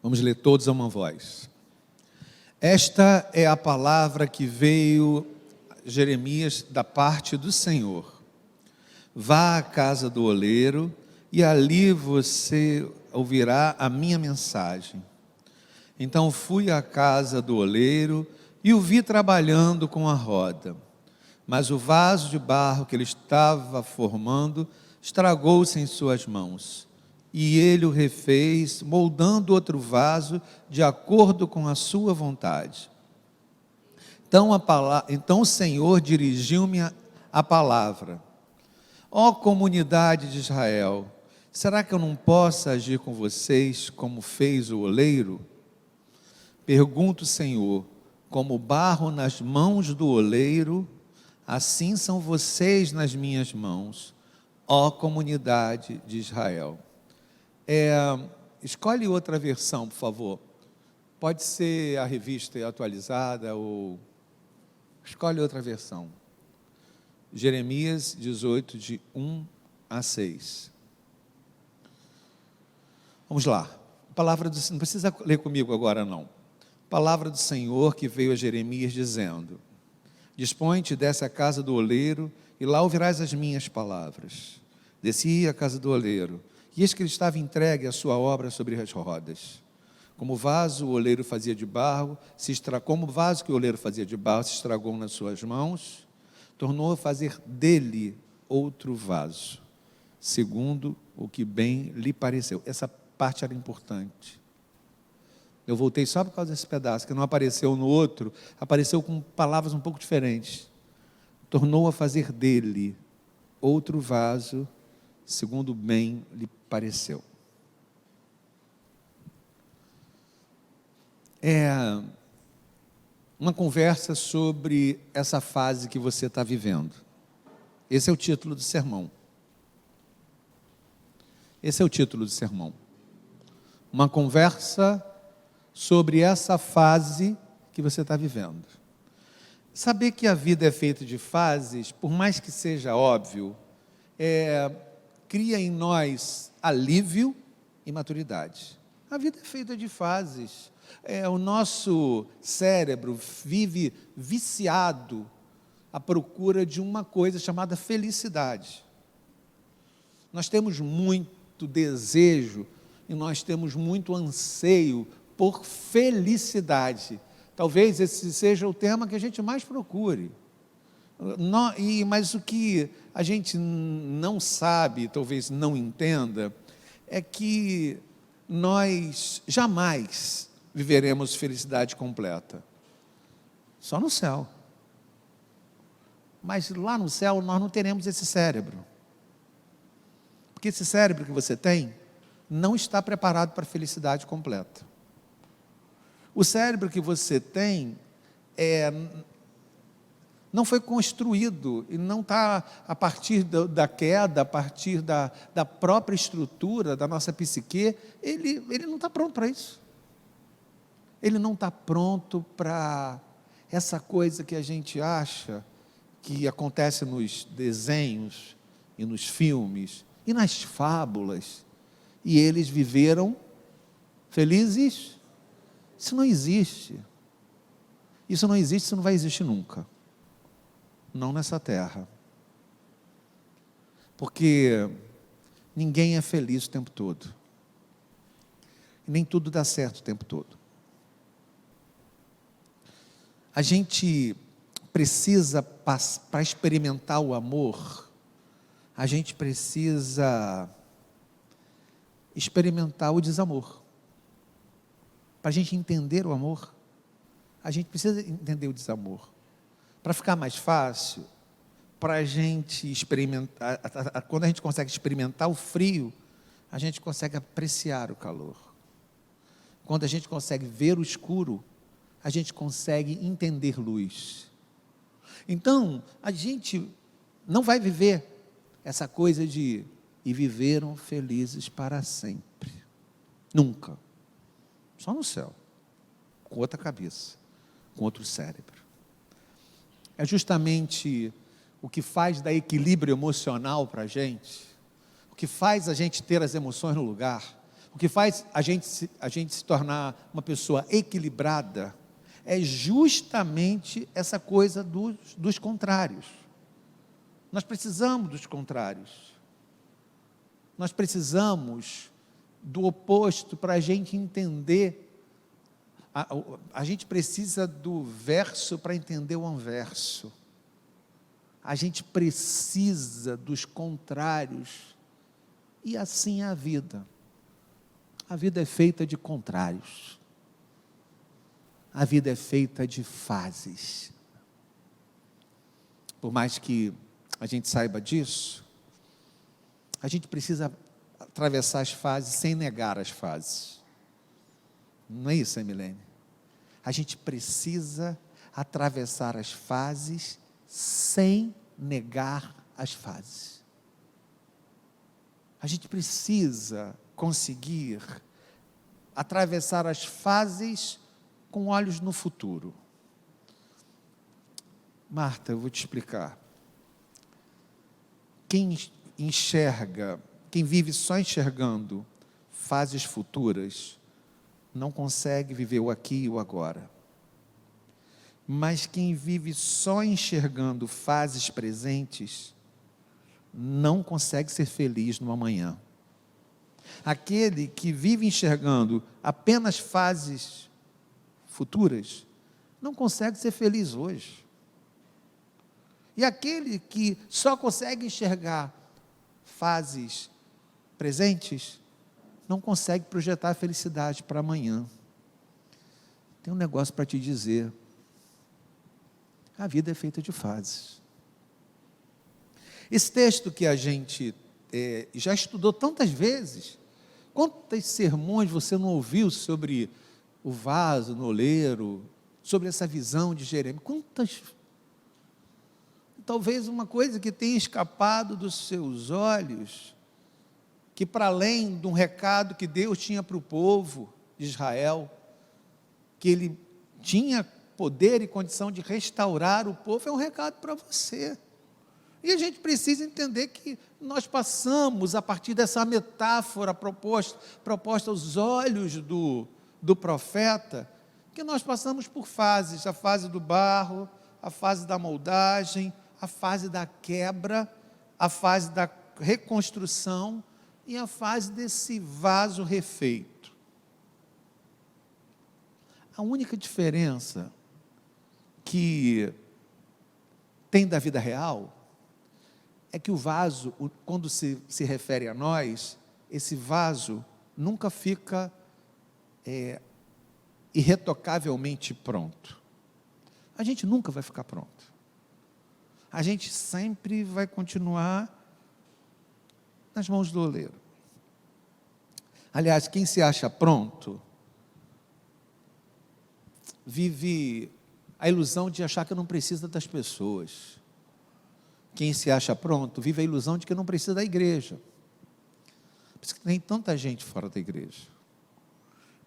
Vamos ler todos a uma voz. Esta é a palavra que veio Jeremias da parte do Senhor. Vá à casa do oleiro e ali você ouvirá a minha mensagem. Então fui à casa do oleiro e o vi trabalhando com a roda. Mas o vaso de barro que ele estava formando estragou-se em suas mãos. E ele o refez, moldando outro vaso de acordo com a sua vontade. Então o Senhor dirigiu-me a palavra. Ó comunidade de Israel, será que eu não posso agir com vocês como fez o oleiro? Pergunta o Senhor, como barro nas mãos do oleiro, assim são vocês nas minhas mãos, ó comunidade de Israel. Escolhe outra versão, por favor. Pode ser a revista atualizada ou... Escolhe outra versão. Jeremias 18, de 1 a 6. Vamos lá. Não precisa ler comigo agora, não. Palavra do Senhor que veio a Jeremias dizendo: Dispõe-te, desce à casa do oleiro, e lá ouvirás as minhas palavras. Desci à casa do oleiro, e eis que ele estava entregue à sua obra sobre as rodas. Como vaso o oleiro fazia de barro, como o vaso que o oleiro fazia de barro se estragou nas suas mãos, tornou a fazer dele outro vaso, segundo o que bem lhe pareceu. Essa parte era importante. Eu voltei só por causa desse pedaço, que não apareceu no outro, apareceu com palavras um pouco diferentes. Tornou a fazer dele outro vaso, segundo bem lhe pareceu. É uma conversa sobre essa fase que você está vivendo. Esse é o título do sermão. Esse é o título do sermão. Uma conversa sobre essa fase que você está vivendo. Saber que a vida é feita de fases, por mais que seja óbvio, cria em nós alívio e maturidade. A vida é feita de fases. O nosso cérebro vive viciado à procura de uma coisa chamada felicidade. Nós temos muito desejo e nós temos muito anseio por felicidade. Talvez esse seja o tema que a gente mais procure. Mas o que a gente não sabe, talvez não entenda, é que nós jamais viveremos felicidade completa. Só no céu. Mas lá no céu nós não teremos esse cérebro. Porque esse cérebro que você tem não está preparado para a felicidade completa. O cérebro que você tem não foi construído e não está a partir da queda, a partir da própria estrutura da nossa psique, ele não está pronto para isso. Ele não está pronto para essa coisa que a gente acha que acontece nos desenhos e nos filmes e nas fábulas. E eles viveram felizes. Isso não existe. Isso não existe, isso não vai existir nunca. Não nessa terra. Porque ninguém é feliz o tempo todo. E nem tudo dá certo o tempo todo. A gente precisa, para experimentar o amor, a gente precisa experimentar o desamor. Para a gente entender o amor, a gente precisa entender o desamor. Para ficar mais fácil, para a gente experimentar, quando a gente consegue experimentar o frio, a gente consegue apreciar o calor. Quando a gente consegue ver o escuro, a gente consegue entender luz. Então, a gente não vai viver essa coisa de e viveram felizes para sempre. Nunca. Só no céu. Com outra cabeça. Com outro cérebro. É justamente o que faz dar equilíbrio emocional para a gente. O que faz a gente ter as emoções no lugar. O que faz a gente se tornar uma pessoa equilibrada é justamente essa coisa dos contrários. Nós precisamos dos contrários. Nós precisamos do oposto para a gente entender. A gente precisa do verso para entender o anverso. A gente precisa dos contrários. E assim é a vida. A vida é feita de contrários. A vida é feita de fases. Por mais que a gente saiba disso, a gente precisa atravessar as fases sem negar as fases. Não é isso, Emilene? A gente precisa atravessar as fases sem negar as fases. A gente precisa conseguir atravessar as fases com olhos no futuro. Marta, eu vou te explicar. Quem enxerga, quem vive só enxergando fases futuras, não consegue viver o aqui e o agora. Mas quem vive só enxergando fases presentes, não consegue ser feliz no amanhã. Aquele que vive enxergando apenas fases futuras, não consegue ser feliz hoje. E aquele que só consegue enxergar fases presentes, não consegue projetar a felicidade para amanhã. Tem um negócio para te dizer. A vida é feita de fases. Esse texto que a gente já estudou tantas vezes, quantos sermões você não ouviu sobre o vaso no oleiro, sobre essa visão de Jeremias? Quantas? Talvez uma coisa que tenha escapado dos seus olhos, que para além de um recado que Deus tinha para o povo de Israel, que Ele tinha poder e condição de restaurar o povo, é um recado para você. E a gente precisa entender que nós passamos, a partir dessa metáfora proposta aos olhos do profeta, que nós passamos por fases, a fase do barro, a fase da moldagem, a fase da quebra, a fase da reconstrução e a fase desse vaso refeito. A única diferença que tem da vida real é que o vaso, quando se refere a nós, esse vaso nunca fica irretocavelmente pronto. A gente nunca vai ficar pronto. A gente sempre vai continuar nas mãos do oleiro. Aliás, quem se acha pronto, vive a ilusão de achar que não precisa das pessoas. Quem se acha pronto, vive a ilusão de que não precisa da igreja. Por isso que tem tanta gente fora da igreja.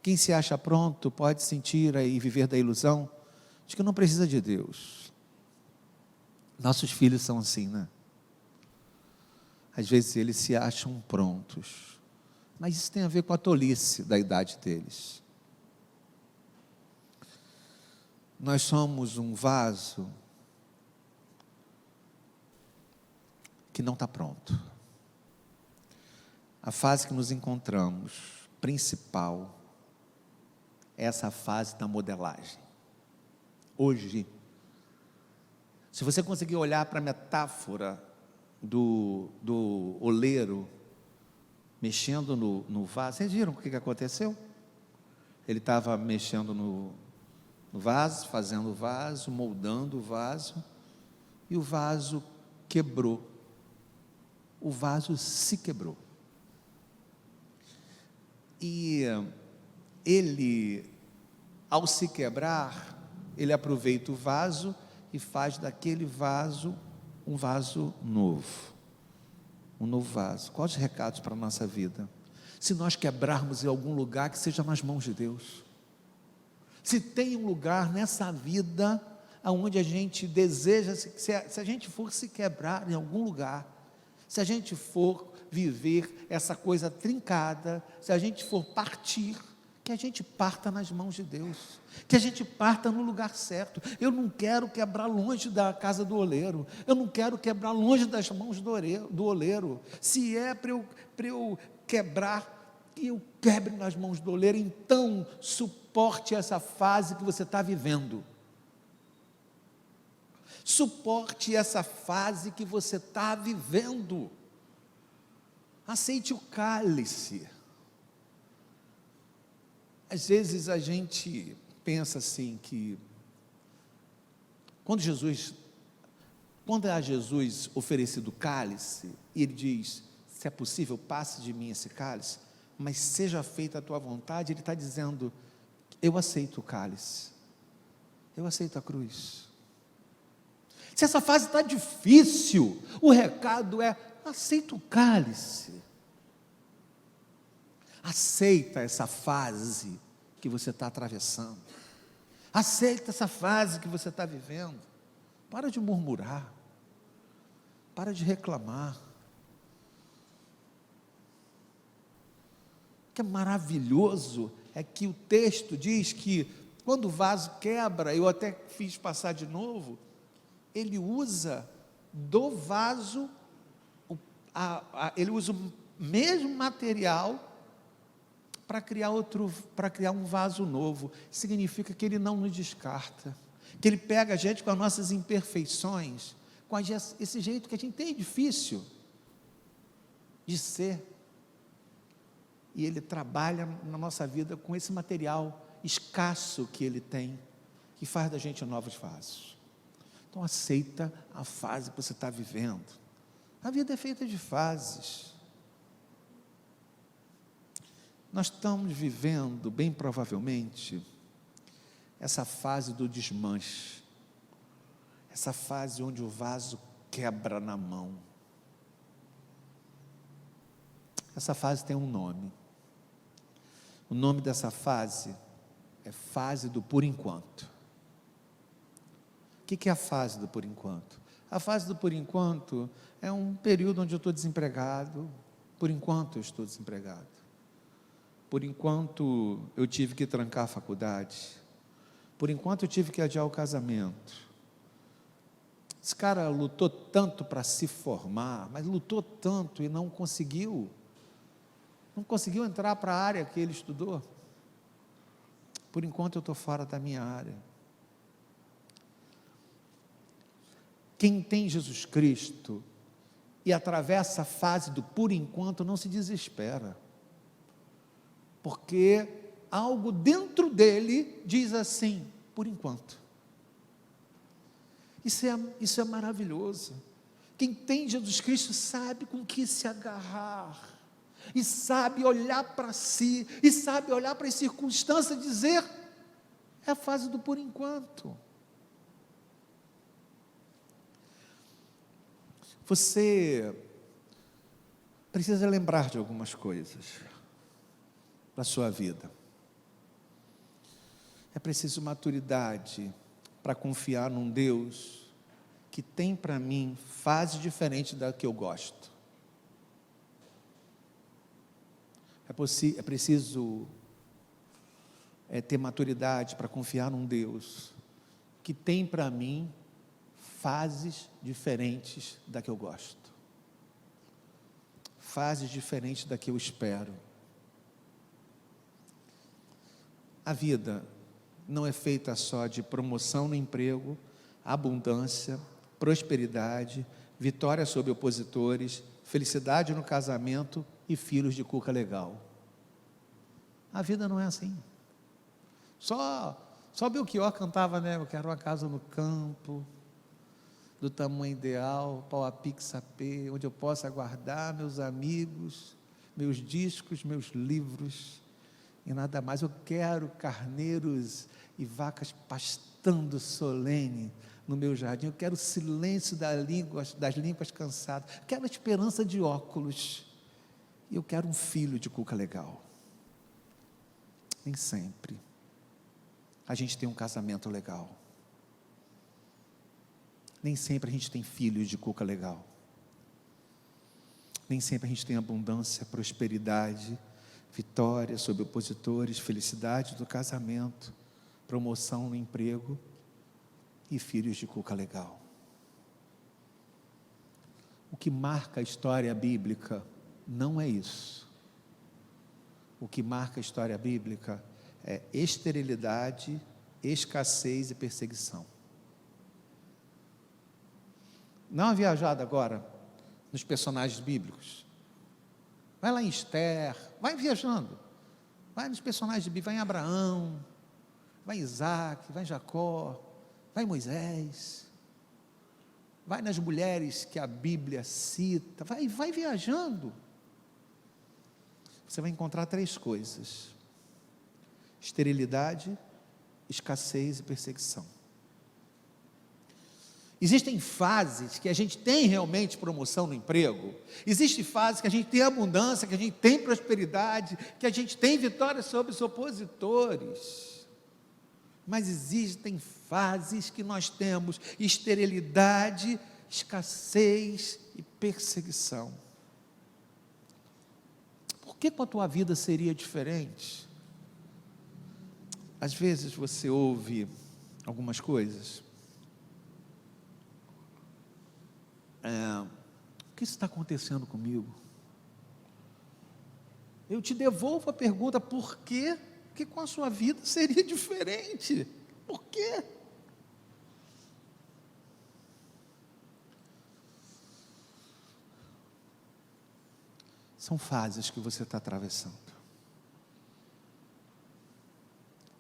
Quem se acha pronto pode sentir e viver da ilusão de que não precisa de Deus. Nossos filhos são assim, né? Às vezes eles se acham prontos, mas isso tem a ver com a tolice da idade deles. Nós somos um vaso que não está pronto. A fase que nos encontramos, principal, é essa fase da modelagem. Hoje, se você conseguir olhar para a metáfora do oleiro mexendo no vaso, vocês viram o que aconteceu? Ele estava mexendo no vaso, fazendo o vaso, moldando o vaso, e o vaso quebrou. O vaso se quebrou. E ele, ao se quebrar, ele aproveita o vaso e faz daquele vaso um vaso novo. Um novo vaso. Quais os recados para a nossa vida? Se nós quebrarmos em algum lugar, que seja nas mãos de Deus. Se tem um lugar nessa vida onde a gente deseja, se a gente for se quebrar em algum lugar, se a gente for viver essa coisa trincada, se a gente for partir, que a gente parta nas mãos de Deus, que a gente parta no lugar certo. Eu não quero quebrar longe da casa do oleiro, eu não quero quebrar longe das mãos do oleiro. Se é para eu quebrar, que eu quebre nas mãos do oleiro, então suporte essa fase que você está vivendo. Suporte essa fase que você está vivendo. Aceite o cálice. Às vezes a gente pensa assim que quando a Jesus oferecido o cálice, e ele diz, se é possível, passe de mim esse cálice, mas seja feita a tua vontade, ele está dizendo, eu aceito o cálice, eu aceito a cruz. Se essa fase está difícil, o recado é, aceita o cálice. Aceita essa fase que você está atravessando. Aceita essa fase que você está vivendo. Para de murmurar. Para de reclamar. O que é maravilhoso é que o texto diz que quando o vaso quebra, eu até fiz passar de novo, ele usa do vaso, ele usa o mesmo material para criar um vaso novo. Significa que ele não nos descarta, que ele pega a gente com as nossas imperfeições, com esse jeito que a gente tem difícil de ser, e ele trabalha na nossa vida com esse material escasso que ele tem, que faz da gente novos vasos. Então aceita a fase que você está vivendo. A vida é feita de fases. Nós estamos vivendo, bem provavelmente, essa fase do desmanche, essa fase onde o vaso quebra na mão. Essa fase tem um nome. O nome dessa fase é fase do por enquanto. O que é a fase do por enquanto? A fase do por enquanto é um período onde eu estou desempregado. Por enquanto eu estou desempregado. Por enquanto eu tive que trancar a faculdade. Por enquanto eu tive que adiar o casamento. Esse cara lutou tanto para se formar, mas lutou tanto e não conseguiu entrar para a área que ele estudou. Por enquanto eu estou fora da minha área. Quem tem Jesus Cristo e atravessa a fase do por enquanto não se desespera, porque algo dentro dele diz assim, por enquanto. Isso é maravilhoso. Quem tem Jesus Cristo sabe com que se agarrar, e sabe olhar para si, e sabe olhar para as circunstâncias e dizer, é a fase do por enquanto. Você precisa lembrar de algumas coisas da sua vida. É preciso maturidade para confiar num Deus que tem para mim fase diferente da que eu gosto. É preciso ter maturidade para confiar num Deus que tem para mim fases diferentes da que eu gosto. Fases diferentes da que eu espero. A vida não é feita só de promoção no emprego, abundância, prosperidade, vitória sobre opositores, felicidade no casamento e filhos de cuca legal. A vida não é assim. Só Belchior cantava, né? Eu quero uma casa no campo, do tamanho ideal, pau a pique sapê, onde eu possa guardar meus amigos, meus discos, meus livros, e nada mais. Eu quero carneiros e vacas pastando solene no meu jardim. Eu quero o silêncio das línguas cansadas. Eu quero a esperança de óculos. E eu quero um filho de cuca legal. Nem sempre a gente tem um casamento legal. Nem sempre a gente tem filhos de cuca legal. Nem sempre a gente tem abundância, prosperidade, vitória sobre opositores, felicidade do casamento, promoção no emprego e filhos de cuca legal. O que marca a história bíblica não é isso. O que marca a história bíblica é esterilidade, escassez e perseguição. Dá uma viajada agora nos personagens bíblicos. Vai lá em Esther, vai viajando. Vai nos personagens bíblicos, vai em Abraão, vai em Isaac, vai em Jacó, vai em Moisés, vai nas mulheres que a Bíblia cita, vai viajando. Você vai encontrar 3 coisas: esterilidade, escassez e perseguição. Existem fases que a gente tem realmente promoção no emprego, existem fases que a gente tem abundância, que a gente tem prosperidade, que a gente tem vitória sobre os opositores, mas existem fases que nós temos esterilidade, escassez e perseguição. Por que a tua vida seria diferente? Às vezes você ouve algumas coisas. O que está acontecendo comigo? Eu te devolvo a pergunta: por quê? Que com a sua vida seria diferente? Por quê? São fases que você está atravessando.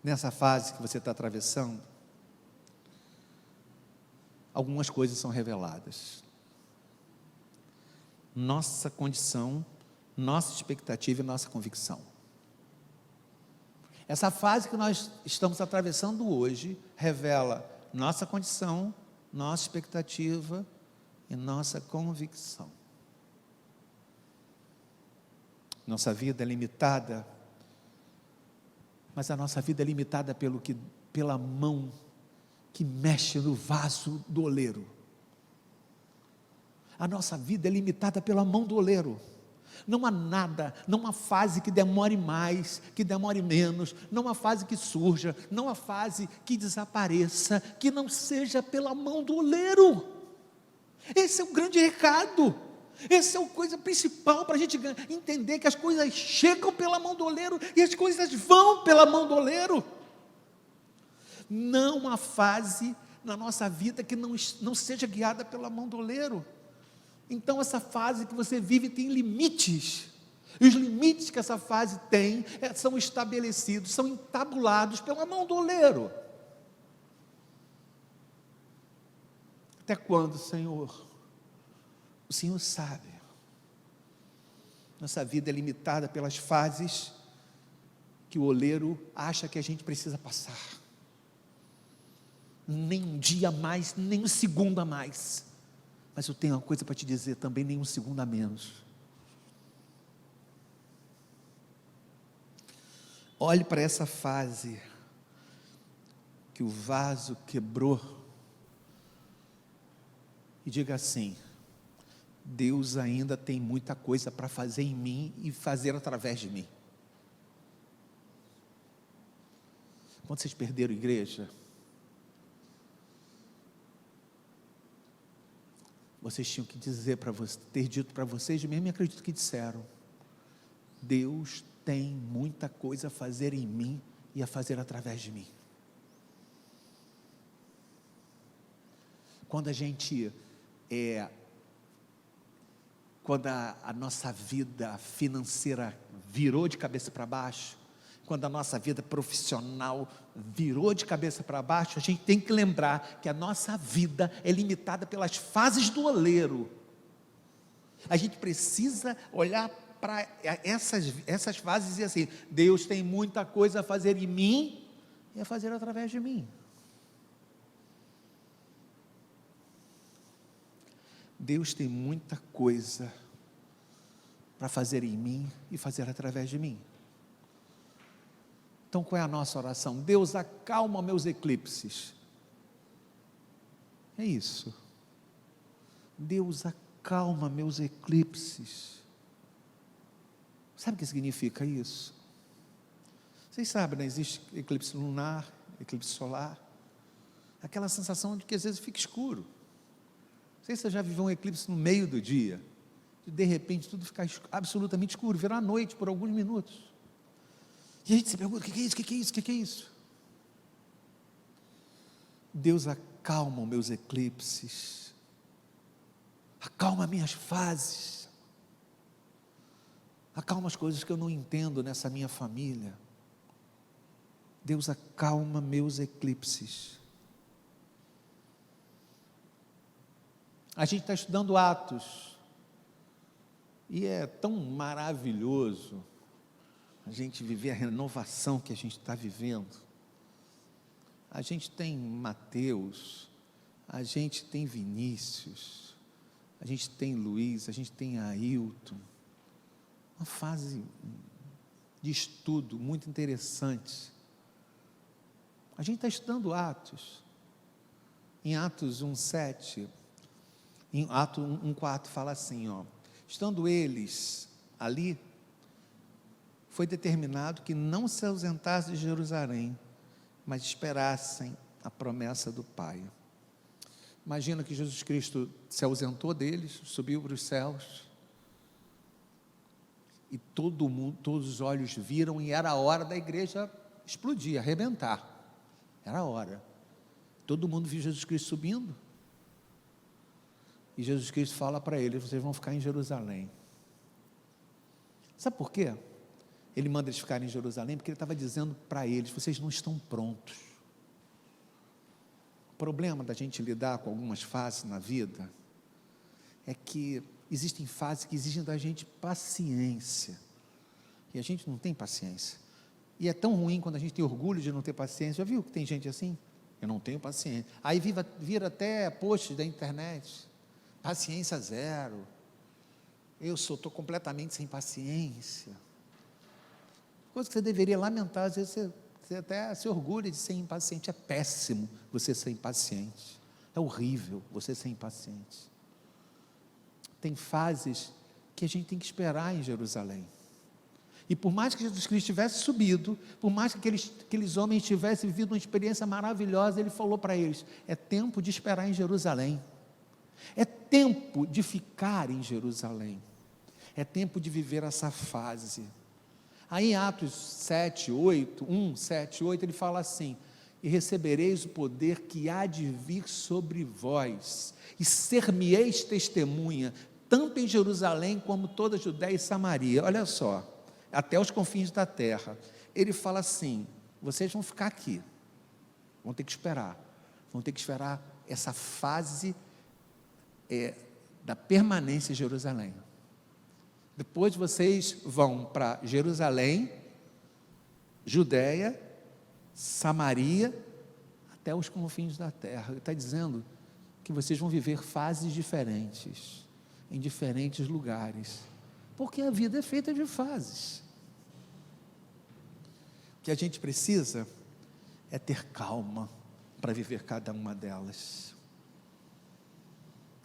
Nessa fase que você está atravessando, algumas coisas são reveladas. Nossa condição, nossa expectativa e nossa convicção. Essa fase que nós estamos atravessando hoje revela nossa condição, nossa expectativa e nossa convicção. Nossa vida é limitada, mas a nossa vida é limitada pela mão que mexe no vaso do oleiro. A nossa vida é limitada pela mão do oleiro. Não há nada, não há fase que demore mais, que demore menos, não há fase que surja, não há fase que desapareça, que não seja pela mão do oleiro. Esse é o grande recado, essa é a coisa principal para a gente entender que as coisas chegam pela mão do oleiro e as coisas vão pela mão do oleiro. Não há fase na nossa vida que não seja guiada pela mão do oleiro. Então essa fase que você vive tem limites, e os limites que essa fase tem são estabelecidos, são entabulados pela mão do oleiro. Até quando, Senhor? O Senhor sabe. Nossa vida é limitada pelas fases que o oleiro acha que a gente precisa passar. Nem um dia a mais, nem um segundo a mais. Mas eu tenho uma coisa para te dizer também: nem um segundo a menos. Olhe para essa fase que o vaso quebrou e diga assim: Deus ainda tem muita coisa para fazer em mim e fazer através de mim. Quando vocês perderam a igreja, vocês tinham que dizer para vocês, ter dito para vocês, mesmo acredito que disseram: Deus tem muita coisa a fazer em mim e a fazer através de mim. Quando a nossa vida financeira virou de cabeça para baixo, quando a nossa vida profissional virou de cabeça para baixo, a gente tem que lembrar que a nossa vida é limitada pelas fases do oleiro. A gente precisa olhar para essas fases e dizer assim: Deus tem muita coisa a fazer em mim e a fazer através de mim. Deus tem muita coisa para fazer em mim e fazer através de mim. Então qual é a nossa oração? Deus, acalma meus eclipses. É isso. Deus, acalma meus eclipses. Sabe o que significa isso? Vocês sabem, né? Existe eclipse lunar, eclipse solar, aquela sensação de que às vezes fica escuro. Não sei se você já viveu um eclipse no meio do dia, de repente tudo ficar absolutamente escuro, virar noite por alguns minutos. E a gente se pergunta: o que é isso? O que é isso? O que é isso? Deus acalma os meus eclipses, acalma minhas fases, acalma as coisas que eu não entendo nessa minha família. Deus acalma meus eclipses. A gente está estudando Atos, e é tão maravilhoso a gente viver a renovação que a gente está vivendo. A gente tem Mateus, a gente tem Vinícius, a gente tem Luiz, a gente tem Ailton, uma fase de estudo muito interessante. A gente está estudando Atos, em Atos 1,7, em Atos 1,4 fala assim, estando eles ali, foi determinado que não se ausentassem de Jerusalém, mas esperassem a promessa do Pai. Imagina que Jesus Cristo se ausentou deles, subiu para os céus, e todo mundo, todos os olhos viram, e era a hora da igreja explodir, arrebentar. Era a hora. Todo mundo viu Jesus Cristo subindo, e Jesus Cristo fala para eles: vocês vão ficar em Jerusalém. Sabe por quê? Ele manda eles ficarem em Jerusalém, porque ele estava dizendo para eles: vocês não estão prontos. O problema da gente lidar com algumas fases na vida é que existem fases que exigem da gente paciência, e a gente não tem paciência, e é tão ruim quando a gente tem orgulho de não ter paciência. Já viu que tem gente assim? Eu não tenho paciência. Aí vira até posts da internet: paciência zero, eu estou completamente sem paciência. Coisa que você deveria lamentar. Às vezes você até se orgulha de ser impaciente. É péssimo você ser impaciente, é horrível você ser impaciente. Tem fases que a gente tem que esperar em Jerusalém, e por mais que Jesus Cristo tivesse subido, por mais que aqueles homens tivessem vivido uma experiência maravilhosa, ele falou para eles: é tempo de esperar em Jerusalém, é tempo de ficar em Jerusalém, é tempo de viver essa fase. Aí em Atos 7, 8, ele fala assim: e recebereis o poder que há de vir sobre vós, e ser-me-eis testemunha, tanto em Jerusalém como toda a Judéia e Samaria. Olha só, até os confins da terra. Ele fala assim: vocês vão ficar aqui, vão ter que esperar essa fase da permanência em Jerusalém. Depois vocês vão para Jerusalém, Judéia, Samaria, até os confins da terra. Ele está dizendo que vocês vão viver fases diferentes, em diferentes lugares, porque a vida é feita de fases. O que a gente precisa é ter calma para viver cada uma delas.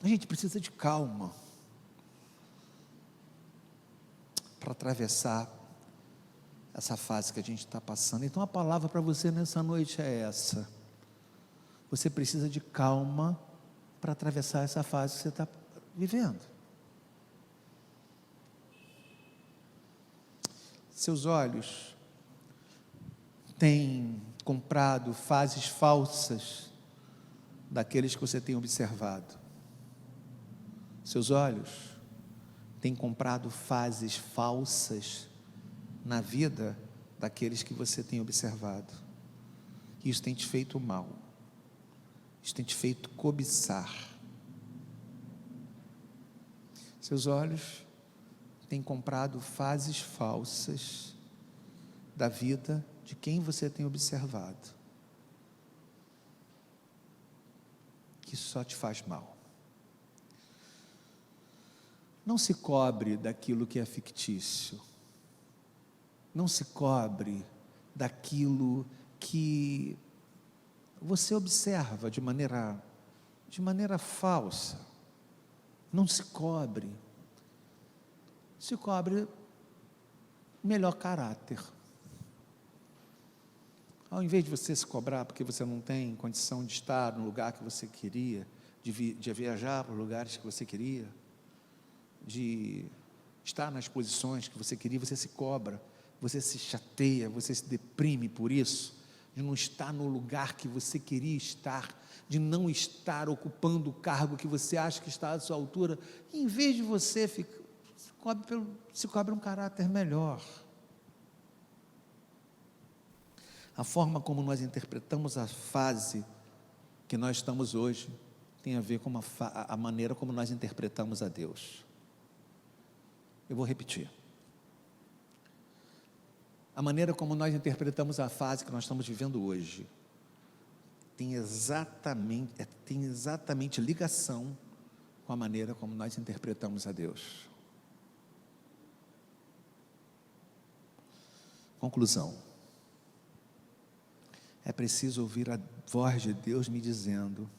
A gente precisa de calma para atravessar essa fase que a gente está passando. Então a palavra para você nessa noite é essa: você precisa de calma para atravessar essa fase que você está vivendo. Seus olhos têm comprado fases falsas daqueles que você tem observado. Seus olhos têm comprado fases falsas na vida daqueles que você tem observado. E isso tem te feito mal. Isso tem te feito cobiçar. Seus olhos têm comprado fases falsas da vida de quem você tem observado, que só te faz mal. Não se cobre daquilo que é fictício. Não se cobre daquilo que você observa de maneira falsa. Não se cobre. Se cobre melhor caráter. Ao invés de você se cobrar porque você não tem condição de estar no lugar que você queria, de viajar para os lugares que você queria, de estar nas posições que você queria, você se cobra, você se chateia, você se deprime por isso, de não estar no lugar que você queria estar, de não estar ocupando o cargo que você acha que está à sua altura. Em vez de você se cobre um caráter melhor. A forma como nós interpretamos a fase que nós estamos hoje tem a ver com a maneira como nós interpretamos a Deus. Eu vou repetir. A maneira como nós interpretamos a fase que nós estamos vivendo hoje tem exatamente ligação com a maneira como nós interpretamos a Deus. Conclusão. É preciso ouvir a voz de Deus me dizendo: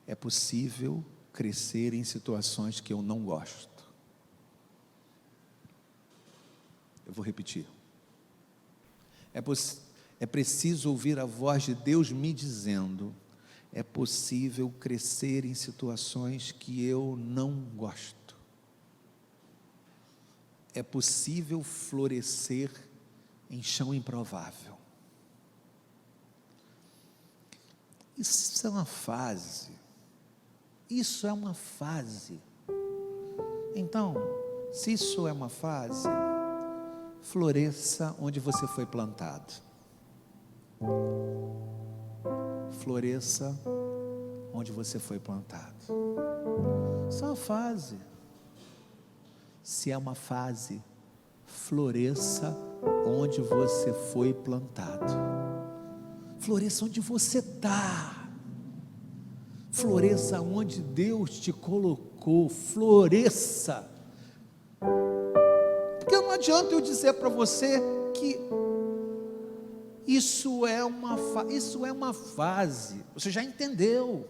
é possível crescer em situações que eu não gosto. Eu vou repetir. É preciso ouvir a voz de Deus me dizendo: é possível crescer em situações que eu não gosto. É possível florescer em chão improvável. Isso é uma fase. Isso é uma fase. Então, se isso é uma fase, floresça onde você foi plantado. Floresça onde você foi plantado. Isso é uma fase. Se é uma fase, floresça onde você foi plantado. Floresça onde você está. Floresça onde Deus te colocou. Floresça. Porque não adianta eu dizer para você que isso é uma fase. Você já entendeu.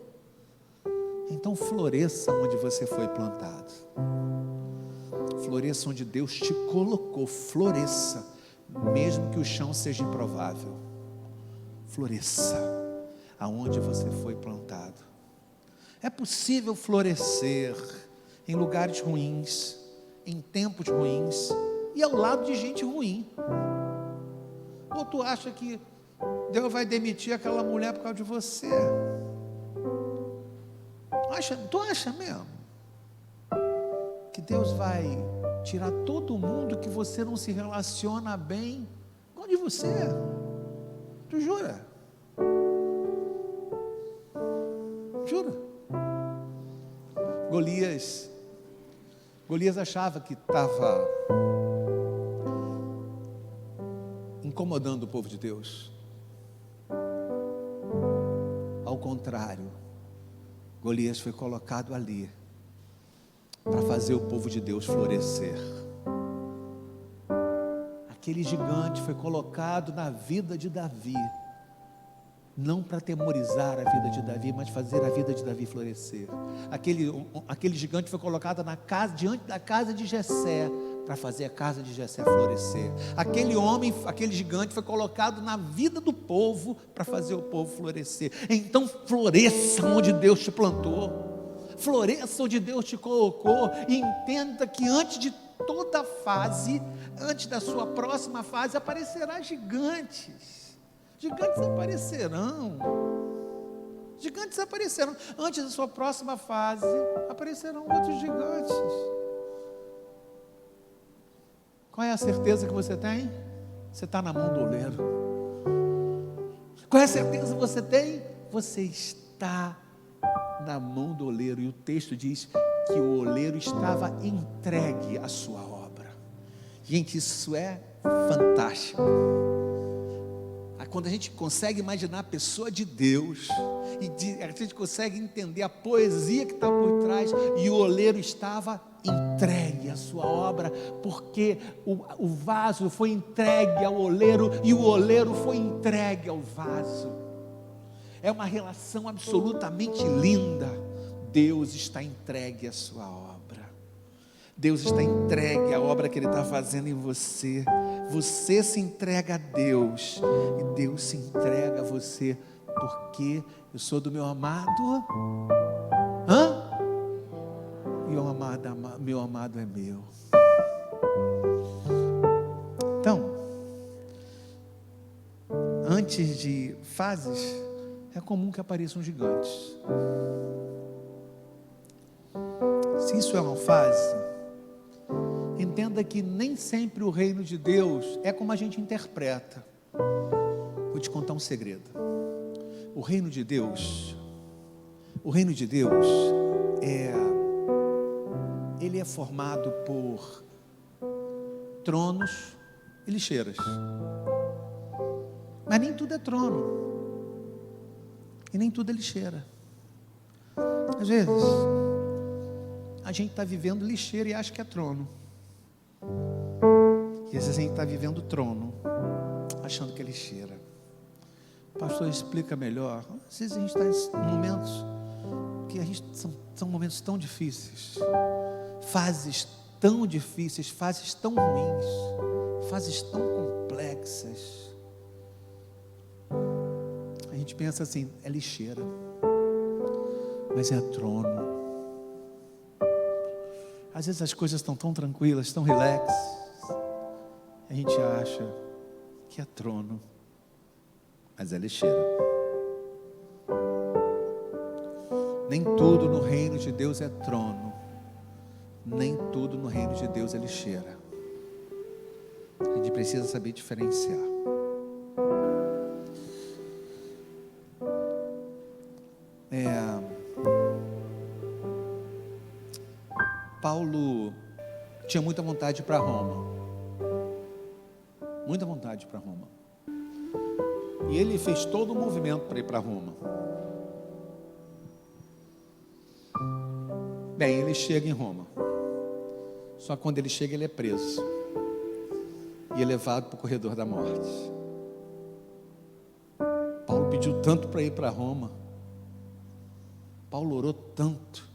Então floresça onde você foi plantado. Floresça onde Deus te colocou. Floresça, mesmo que o chão seja improvável. Floresça aonde você foi plantado. É possível florescer em lugares ruins, em tempos ruins e ao lado de gente ruim. Ou tu acha que Deus vai demitir aquela mulher por causa de você? Tu acha mesmo que Deus vai tirar todo mundo que você não se relaciona bem com de você? Tu jura? Jura? Golias achava que estava incomodando o povo de Deus. Ao contrário, Golias foi colocado ali para fazer o povo de Deus florescer. Aquele gigante foi colocado na vida de Davi, não para temorizar a vida de Davi, mas fazer a vida de Davi florescer. Aquele gigante foi colocado diante da casa de Jessé, para fazer a casa de Jessé florescer. Aquele gigante foi colocado na vida do povo, para fazer o povo florescer. Então floresça onde Deus te plantou, floresça onde Deus te colocou, e entenda que antes de toda fase, antes da sua próxima fase, aparecerá gigantes. Gigantes aparecerão. Gigantes aparecerão. Antes da sua próxima fase, aparecerão outros gigantes. Qual é a certeza que você tem? Você está na mão do oleiro. Qual é a certeza que você tem? Você está na mão do oleiro. E o texto diz que o oleiro estava entregue à sua obra. Gente, isso é fantástico. Quando a gente consegue imaginar a pessoa de Deus, e a gente consegue entender a poesia que está por trás, e o oleiro estava entregue à sua obra, porque o vaso foi entregue ao oleiro, e o oleiro foi entregue ao vaso. É uma relação absolutamente linda. Deus está entregue à sua obra. Deus está entregue à obra que Ele está fazendo em você. Você se entrega a Deus e Deus se entrega a você, porque eu sou do meu amado. E o meu amado é meu. Então, antes de fases, é comum que apareçam gigantes. Se isso é uma fase, entenda que nem sempre o reino de Deus é como a gente interpreta. Vou te contar um segredo. O reino de Deus ele é formado por tronos e lixeiras. Mas nem tudo é trono e nem tudo é lixeira. Às vezes a gente está vivendo lixeira e acha que é trono, e às vezes a gente está vivendo trono achando que é lixeira. O pastor explica melhor. Às vezes a gente está em momentos que são momentos tão difíceis, fases tão difíceis, fases tão ruins, fases tão complexas. A gente pensa assim, é lixeira, mas é trono. Às vezes as coisas estão tão tranquilas, tão relax, a gente acha que é trono, mas é lixeira. Nem tudo no reino de Deus é trono, nem tudo no reino de Deus é lixeira. A gente precisa saber diferenciar. Paulo tinha muita vontade de ir para Roma, muita vontade de ir para Roma, e ele fez todo o movimento para ir para Roma. Bem, ele chega em Roma, só que quando ele chega ele é preso e é levado para o corredor da morte. Paulo pediu tanto para ir para Roma, Paulo orou tanto.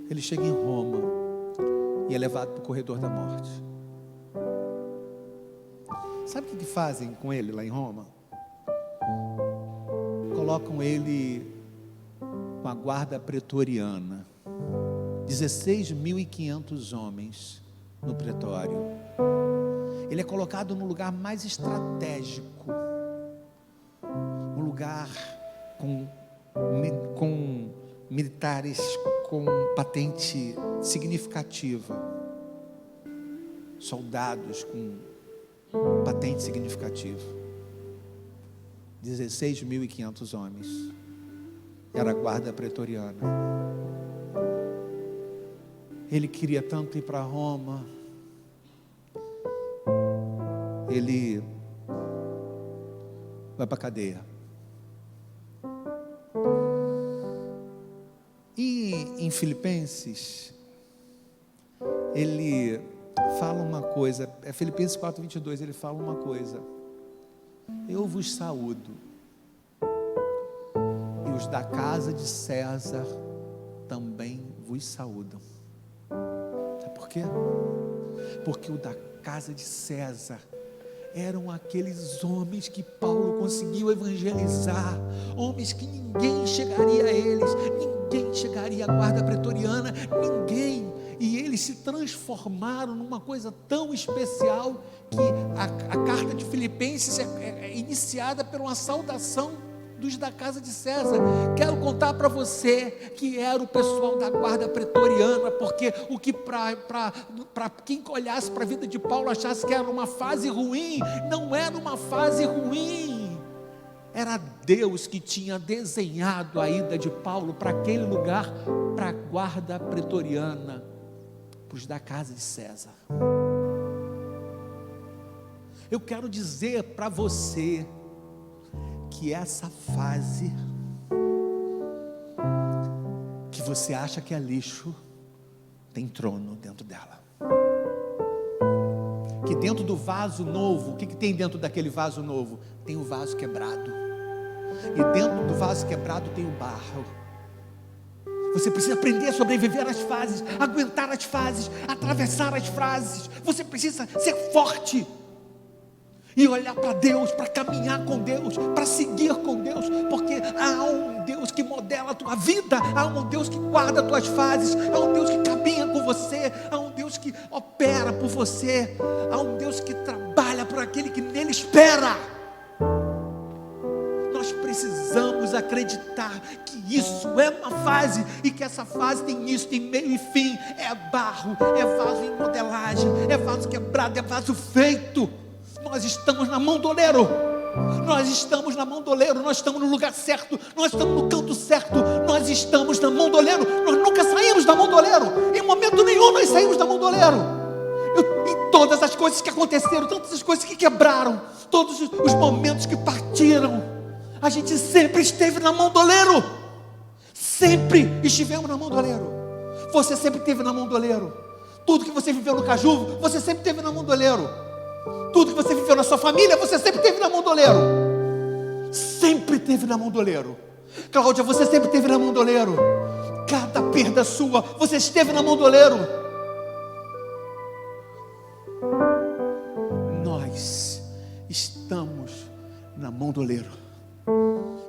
Ele chega em Roma e é levado para o corredor da morte. Sabe o que fazem com ele lá em Roma? Colocam ele com a guarda pretoriana, 16.500 homens no pretório. Ele é colocado no lugar mais estratégico, um lugar com militares com patente significativa, soldados com patente significativa, 16.500 homens, era a guarda pretoriana. Ele queria tanto ir para Roma, ele vai para a cadeia. E em Filipenses, ele fala uma coisa, Filipenses 4:22, ele fala uma coisa: eu vos saúdo, e os da casa de César também vos saúdam. Sabe por quê? Porque o da casa de César eram aqueles homens que Paulo conseguiu evangelizar, homens que ninguém chegaria a eles, ninguém chegaria à guarda pretoriana, ninguém, e eles se transformaram numa coisa tão especial, que a carta de Filipenses é iniciada por uma saudação dos da casa de César. Quero contar para você que era o pessoal da guarda pretoriana, porque o que para quem olhasse para a vida de Paulo achasse que era uma fase ruim, não era uma fase ruim, era Deus que tinha desenhado a ida de Paulo para aquele lugar, para a guarda pretoriana, para os da casa de César. Eu quero dizer para você que essa fase que você acha que é lixo, tem trono dentro dela. Que dentro do vaso novo, o que tem dentro daquele vaso novo? Tem o vaso quebrado, e dentro do vaso quebrado tem o barro. Você precisa aprender a sobreviver às fases, aguentar as fases, atravessar as fases. Você precisa ser forte e olhar para Deus, para caminhar com Deus, para seguir com Deus, porque há um Deus que modela a tua vida, há um Deus que guarda as tuas fases, há um Deus que caminha com você, há um Deus que opera por você, há um Deus que trabalha por aquele que nele espera. Nós precisamos acreditar que isso é uma fase, e que essa fase tem início, tem meio e fim. É barro, é vaso em modelagem, é vaso quebrado, é vaso feito. Nós estamos na mão do oleiro. Nós estamos na mão do oleiro. Nós estamos no lugar certo. Nós estamos no canto certo. Nós estamos na mão do oleiro. Nós nunca saímos da mão do oleiro. Em momento nenhum nós saímos da mão do oleiro. Em todas as coisas que aconteceram, todas as coisas que quebraram, todos os momentos que partiram, a gente sempre esteve na mão do oleiro. Sempre estivemos na mão do oleiro. Você sempre esteve na mão do oleiro. Tudo que você viveu no Caju, você sempre esteve na mão do oleiro. Tudo que você viveu na sua família, você sempre teve na mão do oleiro. Sempre teve na mão do oleiro. Cláudia, você sempre teve na mão do oleiro. Cada perda sua, você esteve na mão do oleiro. Nós estamos na mão do oleiro.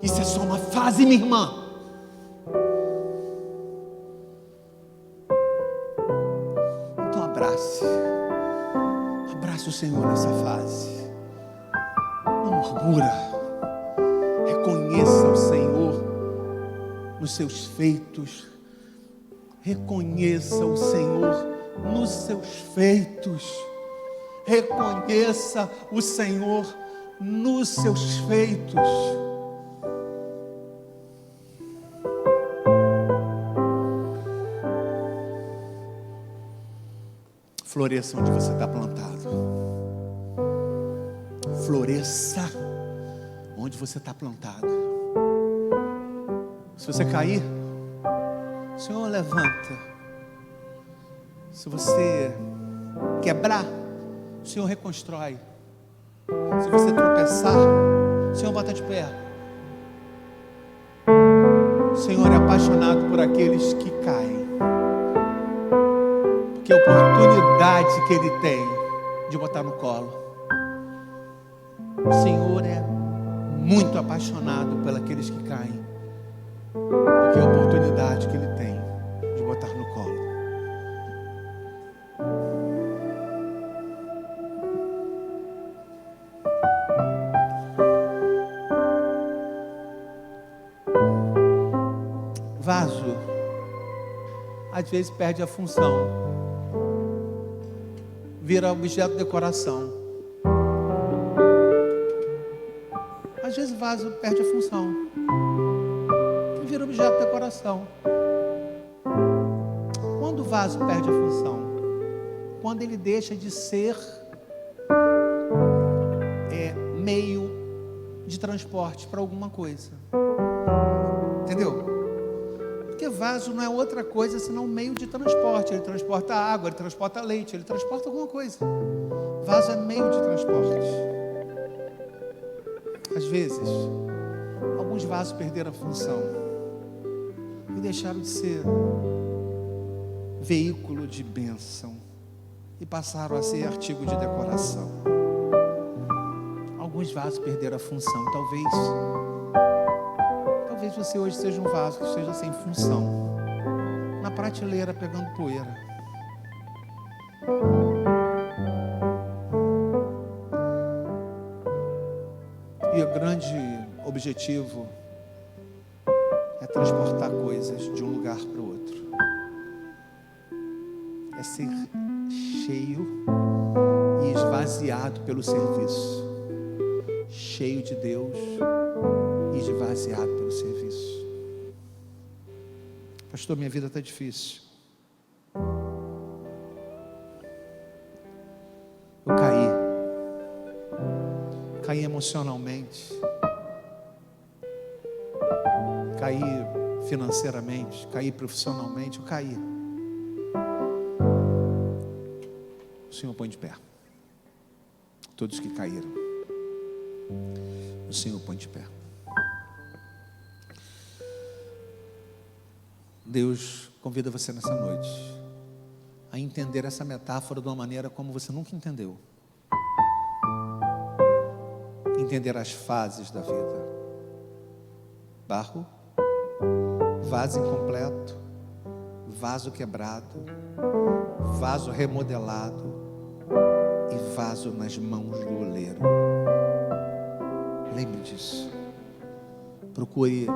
Isso é só uma fase, minha irmã. Então abrace o Senhor nessa fase. Não murmura. Reconheça o Senhor nos seus feitos. Reconheça o Senhor nos seus feitos. Reconheça o Senhor nos seus feitos. Floresça onde você está plantado. Floresça onde você está plantado. Se você cair, o Senhor levanta. Se você quebrar, o Senhor reconstrói. Se você tropeçar, o Senhor bota de pé. O Senhor é apaixonado por aqueles que caem, porque a oportunidade que Ele tem de botar no colo. O Senhor é muito apaixonado por aqueles que caem, porque a oportunidade que Ele tem de botar no colo. Vaso, às vezes perde a função, vira objeto de decoração. Às vezes vaso perde a função, vira objeto de decoração. Quando o vaso perde a função? Quando ele deixa de ser meio de transporte para alguma coisa. Entendeu? Porque vaso não é outra coisa senão um meio de transporte. Ele transporta água, ele transporta leite, ele transporta alguma coisa. Vaso é meio de transporte. Às vezes, alguns vasos perderam a função e deixaram de ser veículo de bênção e passaram a ser artigo de decoração. Alguns vasos perderam a função. Talvez você hoje seja um vaso que esteja sem função, na prateleira pegando poeira. E o grande objetivo é transportar coisas de um lugar para o outro. É ser cheio e esvaziado pelo serviço. Cheio de Deus e esvaziado pelo serviço. Pastor, minha vida está difícil. Eu caí emocionalmente, caí financeiramente, caí profissionalmente, eu caí. O Senhor põe de pé todos que caíram. O Senhor põe de pé. Deus convida você nessa noite a entender essa metáfora de uma maneira como você nunca entendeu. Entender as fases da vida. Barro, vaso incompleto, vaso quebrado, vaso remodelado e vaso nas mãos do oleiro. Lembre disso. Procure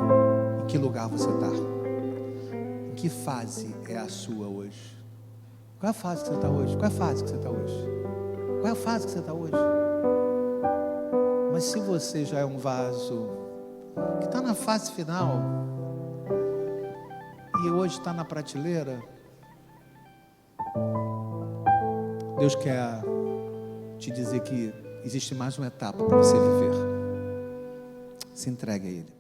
em que lugar você está. Em que fase é a sua hoje? Qual é a fase que você está hoje? Qual é a fase que você está hoje? Qual é a fase que você está hoje? Mas se você já é um vaso que está na fase final e hoje está na prateleira, Deus quer te dizer que existe mais uma etapa para você viver. Se entregue a Ele.